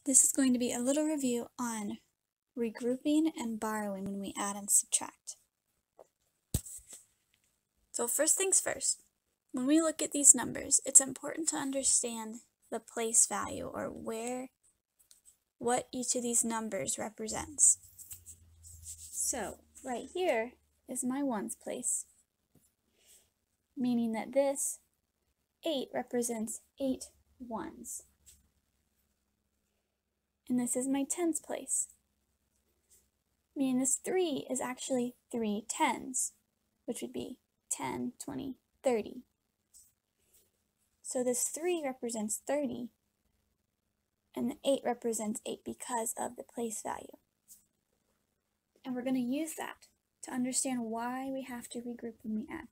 This is going to be a little review on regrouping and borrowing when we add and subtract. So first things first, when we look at these numbers, it's important to understand the place value or what each of these numbers represents. So right here is my ones place, meaning that this 8 represents 8 ones. And this is my tens place, meaning this 3 is actually 3 tens, which would be 10, 20, 30. So this 3 represents 30, and the 8 represents 8 because of the place value. And we're going to use that to understand why we have to regroup when we add.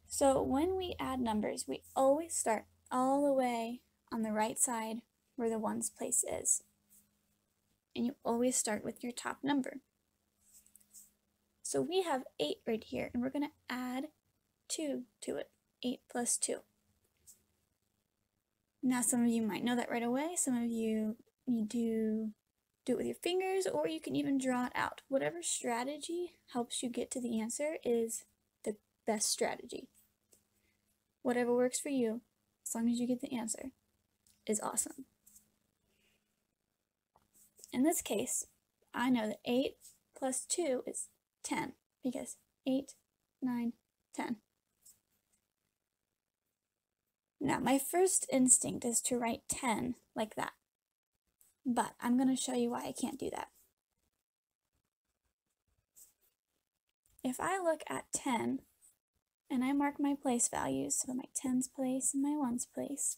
So when we add numbers, we always start all the way on the right side where the ones place is. And you always start with your top number. So we have 8 right here, and we're going to add 2 to it. 8 plus 2. Now some of you might know that right away. Some of you do it with your fingers, or you can even draw it out. Whatever strategy helps you get to the answer is the best strategy. Whatever works for you, as long as you get the answer, is awesome. In this case, I know that 8 plus 2 is 10, because 8, 9, 10. Now, my first instinct is to write 10 like that, but I'm going to show you why I can't do that. If I look at 10, and I mark my place values, so my tens place and my ones place,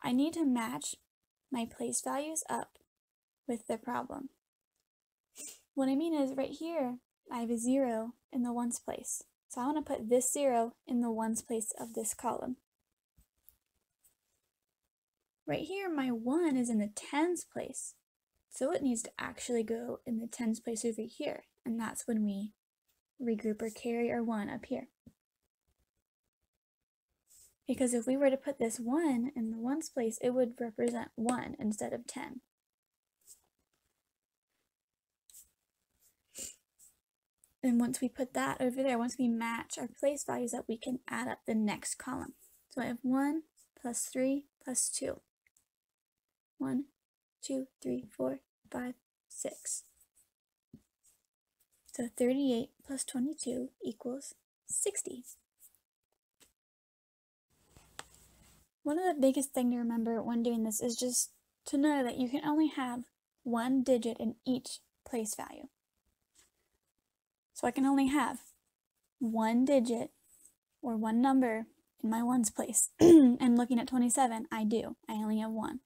I need to match my place values up with the problem. What I mean is right here, I have a 0 in the ones place. So I want to put this 0 in the ones place of this column. Right here, my 1 is in the tens place. So it needs to actually go in the tens place over here. And that's when we regroup or carry our 1 up here. Because if we were to put this 1 in the ones place, it would represent 1 instead of 10. And once we put that over there, once we match our place values up, we can add up the next column. So I have 1 plus 3 plus 2. 1, 2, 3, 4, 5, 6. So 38 plus 22 equals 60. One of the biggest things to remember when doing this is just to know that you can only have one digit in each place value. So I can only have one digit or one number in my ones place. And looking at 27, I do. I only have 1.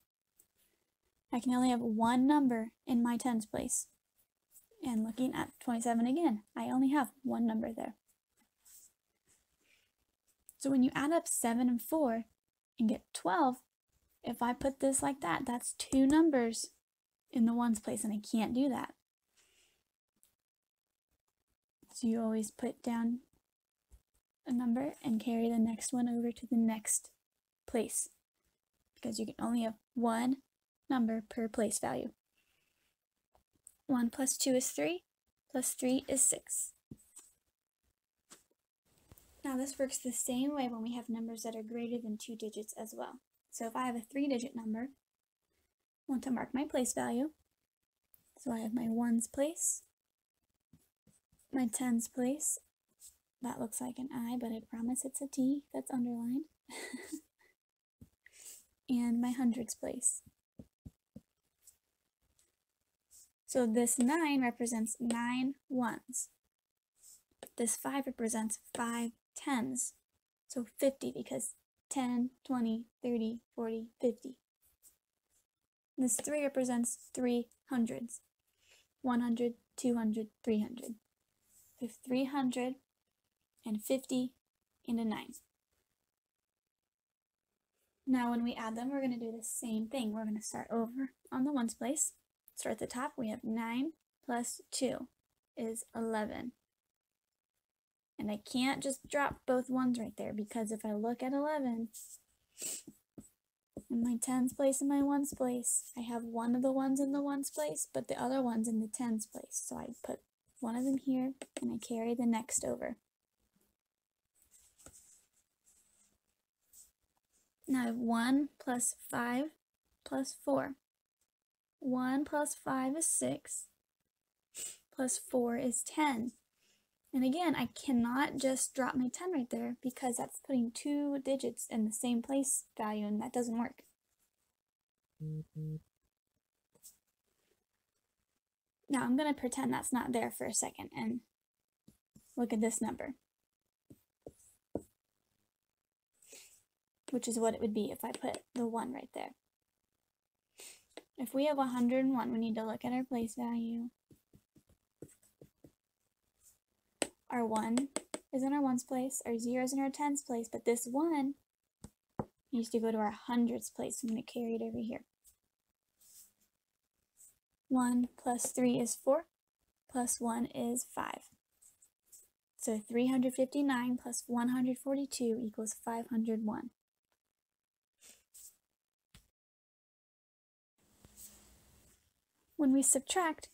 I can only have one number in my tens place. And looking at 27 again, I only have one number there. So when you add up 7 and 4 and get 12, if I put this like that, that's 2 numbers in the ones place, and I can't do that. So you always put down a number and carry the next one over to the next place, because you can only have one number per place value. 1 plus 2 is 3, plus 3 is 6. Now this works the same way when we have numbers that are greater than 2 digits as well. So if I have a 3-digit number, I want to mark my place value. So I have my ones place, my tens place. That looks like an I, but I promise it's a T that's underlined. And my hundreds place. So this 9 represents 9 ones. This 5 represents 5 tens. So 50, because 10, 20, 30, 40, 50. This 3 represents 3 hundreds. 100, 200, 300. We have 350 and a 9. Now when we add them, we're going to do the same thing. We're going to start over on the ones place. Start at the top. We have 9 plus 2 is 11. And I can't just drop both ones right there, because if I look at 11, in my tens place and my ones place, I have one of the ones in the ones place, but the other one's in the tens place. So I put one of them here, and I carry the next over. Now I have 1 plus 5 plus 4. 1 plus 5 is 6, plus 4 is 10. And again, I cannot just drop my 10 right there, because that's putting two digits in the same place value, and that doesn't work. Now I'm going to pretend that's not there for a second and look at this number, which is what it would be if I put the 1 right there. If we have 101, we need to look at our place value. Our 1 is in our ones place, our 0 is in our tens place, but this 1 needs to go to our hundreds place. I'm going to carry it over here. 1 plus 3 is 4, plus 1 is 5. So 359 plus 142 equals 501. When we subtract,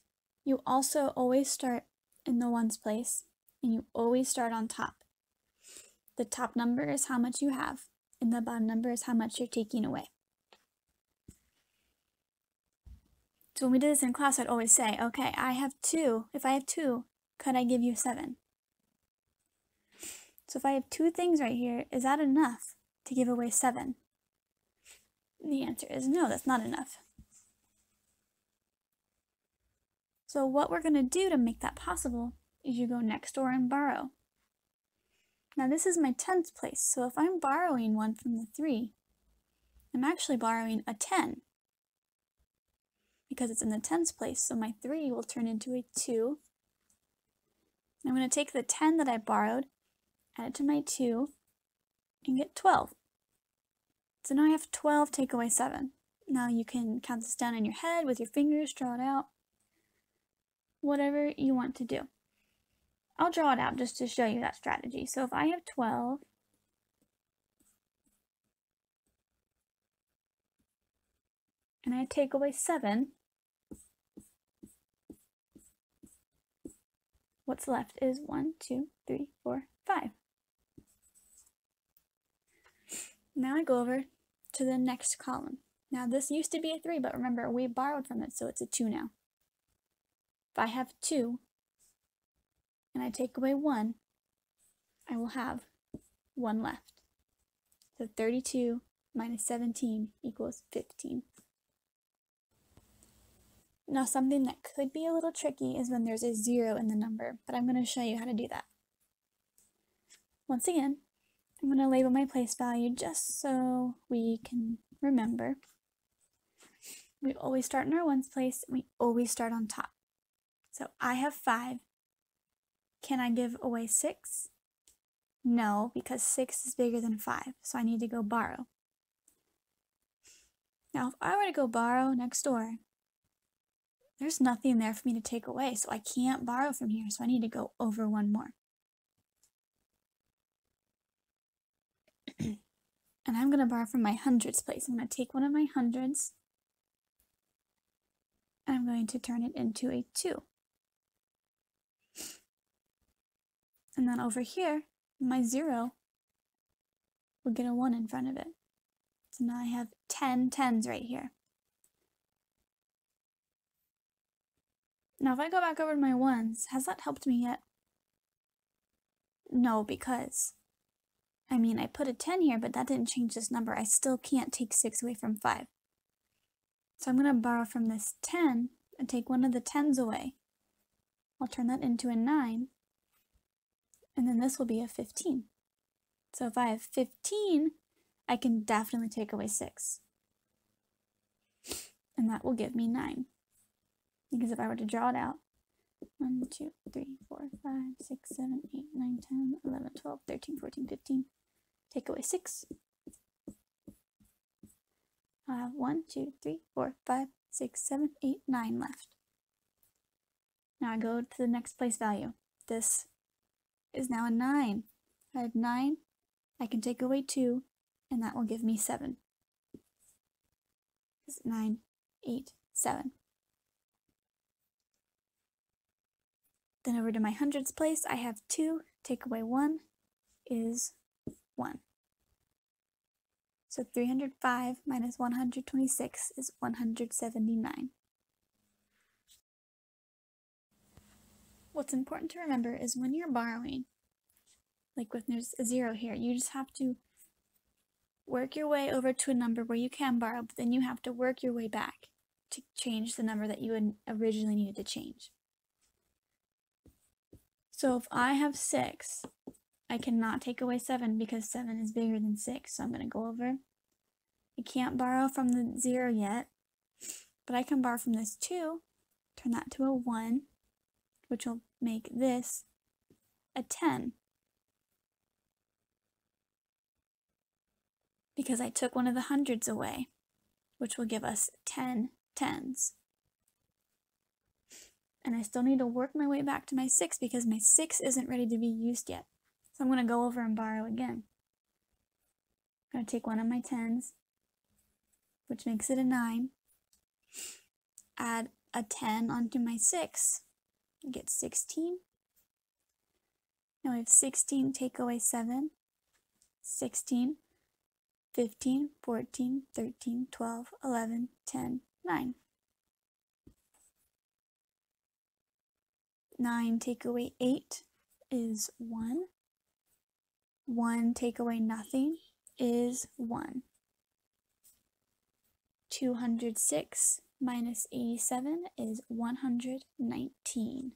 you also always start in the ones place, and you always start on top. The top number is how much you have, and the bottom number is how much you're taking away. So when we did this in class, I'd always say, okay, I have 2. If I have 2, could I give you 7? So if I have 2 things right here, is that enough to give away 7? The answer is no, that's not enough. So what we're going to do to make that possible is you go next door and borrow. Now this is my tens place, so if I'm borrowing 1 from the 3, I'm actually borrowing a 10, because it's in the tens place, so my 3 will turn into a 2. I'm going to take the 10 that I borrowed, add it to my 2, and get 12. So now I have 12 take away 7. Now you can count this down in your head with your fingers, draw it out, whatever you want to do. I'll draw it out just to show you that strategy. So if I have 12, and I take away 7, what's left is 1, 2, 3, 4, 5. Now I go over to the next column. Now this used to be a 3, but remember, we borrowed from it, so it's a 2 now. If I have 2, and I take away 1, I will have 1 left. So 32 minus 17 equals 15. Now something that could be a little tricky is when there's a 0 in the number, but I'm going to show you how to do that. Once again, I'm going to label my place value just so we can remember. We always start in our ones place, and we always start on top. So I have 5. Can I give away 6? No, because 6 is bigger than 5, so I need to go borrow. Now, if I were to go borrow next door, there's nothing there for me to take away, so I can't borrow from here, so I need to go over 1 more. And I'm going to borrow from my hundreds place. I'm going to take one of my hundreds, and I'm going to turn it into a 2. And then over here, my 0 will get a 1 in front of it. So now I have 10 tens right here. Now if I go back over to my ones, has that helped me yet? No, because, I mean, I put a 10 here, but that didn't change this number. I still can't take 6 away from 5. So I'm going to borrow from this 10 and take one of the 10s away. I'll turn that into a 9. And then this will be a 15. So if I have 15, I can definitely take away 6. And that will give me 9. Because if I were to draw it out, 1, 2, 3, 4, 5, 6, 7, 8, 9, 10, 11, 12, 13, 14, 15. Take away 6. I have 1, 2, 3, 4, 5, 6, 7, 8, 9 left. Now I go to the next place value. This is now a 9. I have 9, I can take away 2, and that will give me 7. 9, 8, 7. Then over to my hundreds place, I have 2, take away 1 is 1. So 305 minus 126 is 179. What's important to remember is when you're borrowing, like when there's a 0 here, you just have to work your way over to a number where you can borrow, but then you have to work your way back to change the number that you originally needed to change. So if I have 6, I cannot take away 7 because 7 is bigger than 6. So I'm going to go over. I can't borrow from the 0 yet, but I can borrow from this 2, turn that to a 1, which will make this a 10. Because I took one of the hundreds away, which will give us 10 tens. And I still need to work my way back to my 6 because my 6 isn't ready to be used yet. So I'm going to go over and borrow again. I'm going to take one of my 10s, which makes it a 9, add a 10 onto my 6, get 16. Now we have 16 take away 7, 16, 15, 14, 13, 12, 11, 10, 9. 9 take away 8 is 1. 1 take away nothing is 1. 206 minus 87 is 119.